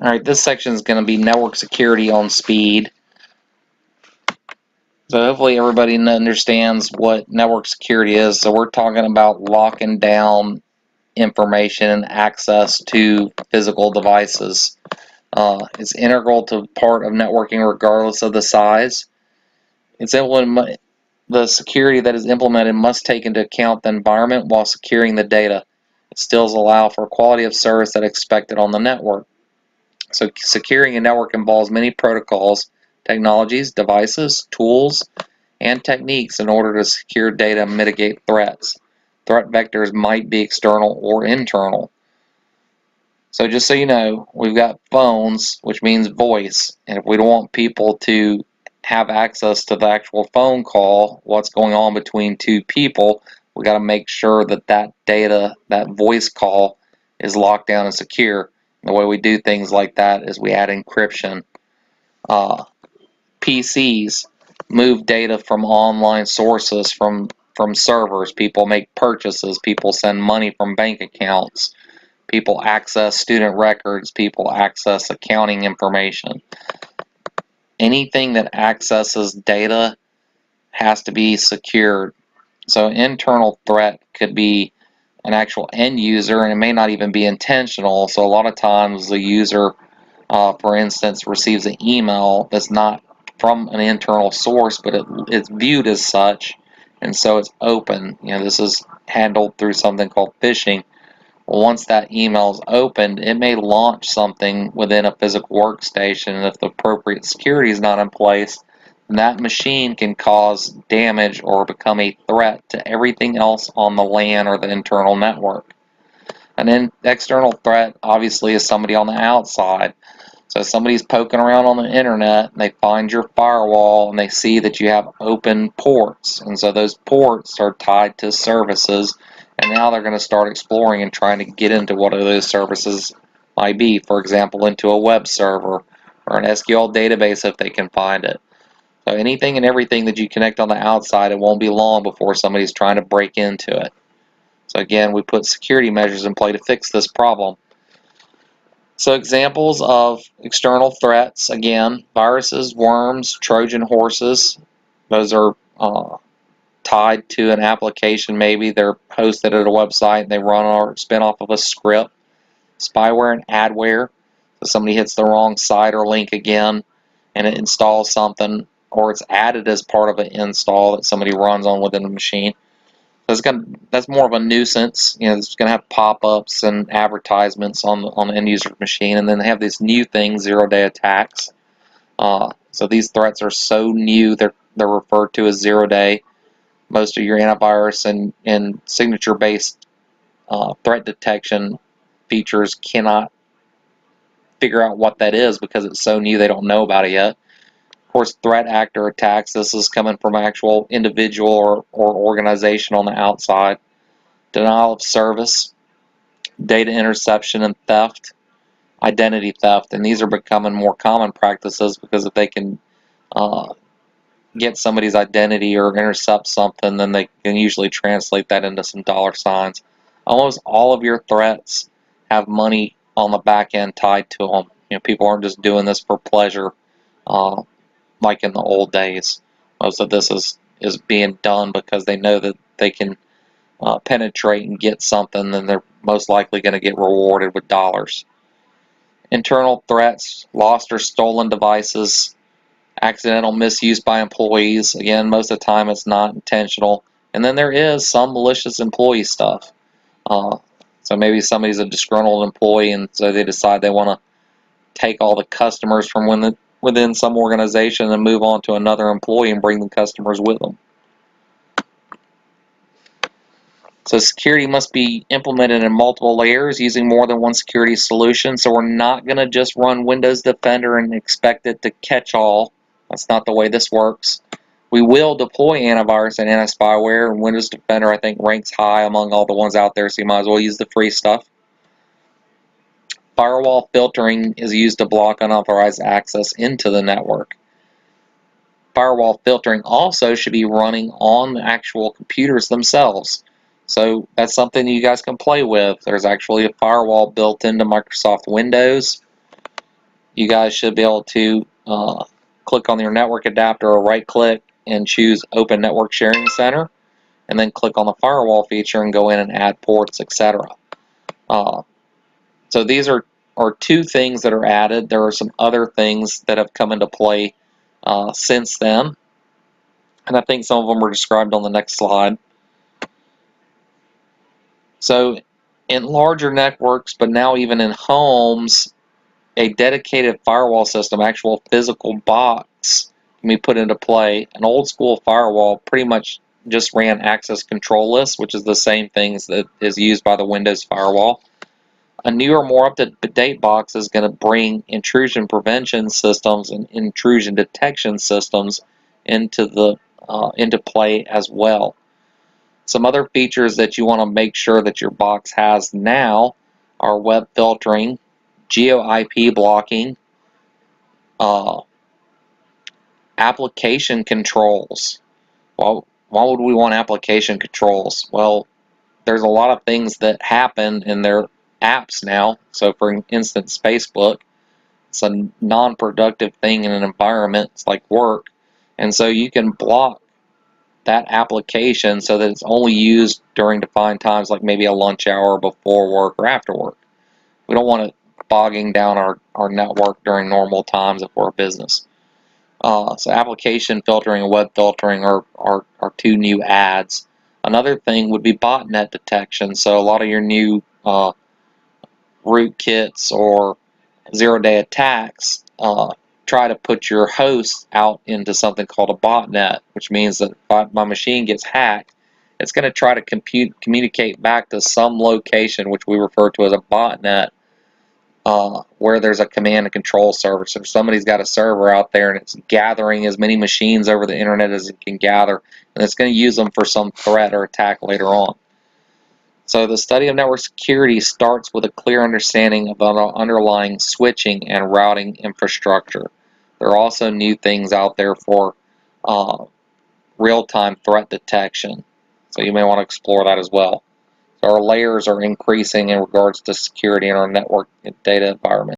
Alright, this section is going to be network security on speed. So hopefully everybody understands what network security is. So we're talking about locking down information and access to physical devices. It's integral to part of networking regardless of the size. The security that is implemented must take into account the environment while securing the data. It still allows for quality of service that is expected on the network. So securing a network involves many protocols, technologies, devices, tools, and techniques in order to secure data and mitigate threats. Threat vectors might be external or internal. So just so you know, we've got phones, which means voice, and if we don't want people to have access to the actual phone call, what's going on between two people, we got to make sure that that data, that voice call, is locked down and secure. And the way we do things like that is we add encryption. PCs move data from online sources, from servers. People make purchases. People send money from bank accounts. People access student records. People access accounting information. Anything that accesses data has to be secured. So internal threat could be an actual end user, and it may not even be intentional. So a lot of times the user, for instance, receives an email that's not from an internal source, but it's viewed as such, and so it's open. This is handled through something called phishing. Well, once that email is opened, it may launch something within a physical workstation, and if the appropriate security is not in place, then that machine can cause damage or become a threat to everything else on the LAN or the internal network. And then external threat obviously is somebody on the outside. So somebody's poking around on the internet and they find your firewall and they see that you have open ports, and so those ports are tied to services, and now they're going to start exploring and trying to get into what those services might be. For example, into a web server or an SQL database if they can find it. So anything and everything that you connect on the outside, it won't be long before somebody's trying to break into it. So again, we put security measures in play to fix this problem. So examples of external threats, again, viruses, worms, Trojan horses. Those are tied to an application. Maybe they're hosted at a website and they run or spin off of a script. Spyware and adware. So somebody hits the wrong site or link again and it installs something, or it's added as part of an install that somebody runs on within the machine. That's more of a nuisance. It's going to have pop-ups and advertisements on the end user machine, and then they have this new thing, zero-day attacks. So these threats are so new they're referred to as zero-day. Most of your antivirus and signature-based threat detection features cannot figure out what that is because it's so new they don't know about it yet. Of course, threat actor attacks. This is coming from an actual individual or organization on the outside. Denial of service, data interception and theft, identity theft, and these are becoming more common practices because if they can get somebody's identity or intercept something, then they can usually translate that into some dollar signs. Almost all of your threats have money on the back end tied to them. People aren't just doing this for pleasure like in the old days. Most of this is being done because they know that they can penetrate and get something, then they're most likely going to get rewarded with dollars. Internal threats, lost or stolen devices, accidental misuse by employees. Again, most of the time it's not intentional. And then there is some malicious employee stuff. So maybe somebody's a disgruntled employee and so they decide they want to take all the customers from within some organization and move on to another employee and bring the customers with them. So security must be implemented in multiple layers using more than one security solution. So we're not going to just run Windows Defender and expect it to catch all. That's not the way this works. We will deploy antivirus and anti-spyware, and Windows Defender I think ranks high among all the ones out there, so you might as well use the free stuff. Firewall filtering is used to block unauthorized access into the network. Firewall filtering also should be running on the actual computers themselves. So that's something you guys can play with. There's actually a firewall built into Microsoft Windows. you guys should be able to click on your network adapter or right click and choose Open Network Sharing Center, and then click on the firewall feature and go in and add ports, etc. So these are two things that are added. There are some other things that have come into play since then, and I think some of them are described on the next slide. So in larger networks, but now even in homes, a dedicated firewall system, actual physical box, can be put into play. An old school firewall pretty much just ran access control lists, which is the same things that is used by the Windows firewall. A newer, more up-to-date box is going to bring intrusion prevention systems and intrusion detection systems into play as well. Some other features that you want to make sure that your box has now are web filtering, geo IP blocking, application controls. Well, why would we want application controls? Well, there's a lot of things that happen in their apps now. So for instance, Facebook, it's a non-productive thing in an environment. It's like work. And so you can block that application so that it's only used during defined times, like maybe a lunch hour, before work, or after work. We don't want it bogging down our network during normal times if we're a business. So application filtering and web filtering are two new adds. Another thing would be botnet detection. So a lot of your new rootkits or zero-day attacks try to put your host out into something called a botnet, which means that if my machine gets hacked, it's going to try to communicate back to some location, which we refer to as a botnet, where there's a command and control server. So somebody's got a server out there and it's gathering as many machines over the internet as it can gather, and it's going to use them for some threat or attack later on. So the study of network security starts with a clear understanding of the underlying switching and routing infrastructure. There are also new things out there for real-time threat detection, so you may want to explore that as well. So our layers are increasing in regards to security in our network and data environment.